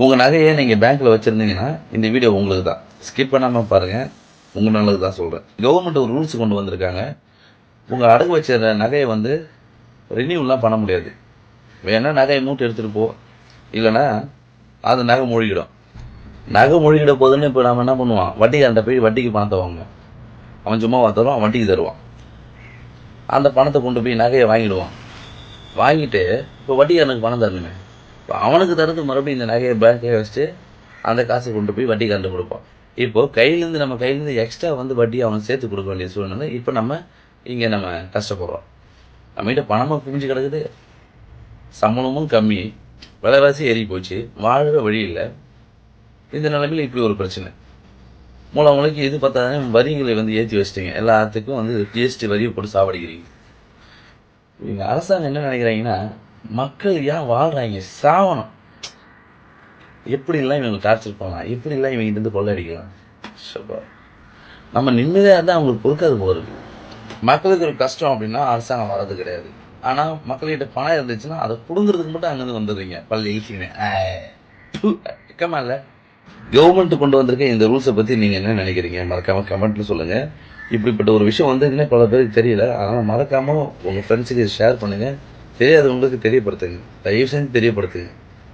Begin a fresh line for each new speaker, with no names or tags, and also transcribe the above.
உங்கள் நகையை நீங்கள் பேங்க்கில் வச்சுருந்தீங்கன்னா இந்த வீடியோ உங்களுக்கு தான். ஸ்கிப் பண்ணாமல் பாருங்கள், உங்கள் நல்லது தான் சொல்கிறேன். கவர்மெண்ட் ஒரு ரூல்ஸ் கொண்டு வந்திருக்காங்க. உங்கள் அடகு வச்ச நகையை வந்து ரினியூலாம் பண்ண முடியாது. வேணால் நகையை மூட்டை எடுத்துகிட்டு போ, இல்லைன்னா அது நகை மூழ்கிடும். நகை மூழ்கிட போதுன்னு இப்போ நம்ம என்ன பண்ணுவான், வட்டிக்காரன்ட்ட போய் வட்டிக்கு பணத்தை வாங்குவோம். அவன் சும்மா தருவான், வட்டிக்கு தருவான். அந்த பணத்தை கொண்டு போய் நகையை வாங்கிடுவான். வாங்கிட்டு இப்போ வட்டிக்காரனுக்கு பணம் தரணுமே, இப்போ அவனுக்கு தரது மறுபடியும் இந்த நகையை பேங்க்கே வச்சுட்டு அந்த காசை கொண்டு போய் வட்டிக்காரன்ட்டு கொடுப்பான். இப்போது நம்ம கையிலேருந்து எக்ஸ்ட்ரா வந்து வட்டியை அவனுக்கு சேர்த்து கொடுக்க வேண்டிய சூழ்நிலை. இப்போ நம்ம கஷ்டப்படுறோம். நம்மகிட்ட பணமாக குவிஞ்சு கிடக்குது, சம்பளமும் கம்மி, விலைவாசி ஏறி போச்சு, வாழவே வழி இல்லை. இந்த நிலைமையில் இப்படி ஒரு பிரச்சனை. மூலவங்களுக்கு இது பார்த்தாலே வரிகளை வந்து ஏற்றி வச்சிட்டிங்க. எல்லாத்துக்கும் வந்து ஜிஎஸ்டி வரியை போட்டு சாவடிக்கிறீங்க. இவங்க அரசாங்கம் என்ன நினைக்கிறாங்கன்னா, மக்கள் ஏன் வாழ்கிறாங்க, சாவணும், எப்படிலாம் இவங்க டார்ச்சர் பண்ணலாம், எப்படிலாம் இவங்கிட்ட கொள்ளடிக்கலாம். நம்ம நிம்மதியாக இருந்தால் அவங்களுக்கு பொறுக்காது போகிறது. மக்களுக்கு ஒரு கஷ்டம் அப்படின்னா அரசாங்கம் வர்றது கிடையாது. ஆனால் மக்கள்கிட்ட பணம் இருந்துச்சுன்னா அதை கொடுங்குறதுக்கு மட்டும் அங்கேருந்து வந்துடுறீங்க. பள்ளி வெக்கமா இல்லை? கவர்மெண்ட் கொண்டு வந்திருக்க இந்த ரூல்ஸை பற்றி நீங்கள் என்ன நினைக்கிறீங்க? மறக்காமல் கமெண்ட்டில் சொல்லுங்கள். இப்படிப்பட்ட ஒரு விஷயம் வந்து இன்னும் பல பேருக்கு தெரியல. அதனால் மறக்காமல் உங்கள் ஃப்ரெண்ட்ஸுக்கு ஷேர் பண்ணுங்கள். தெரியாதவங்களுக்கு தெரியப்படுத்துங்க, தயவு செஞ்சு தெரியப்படுத்துங்க.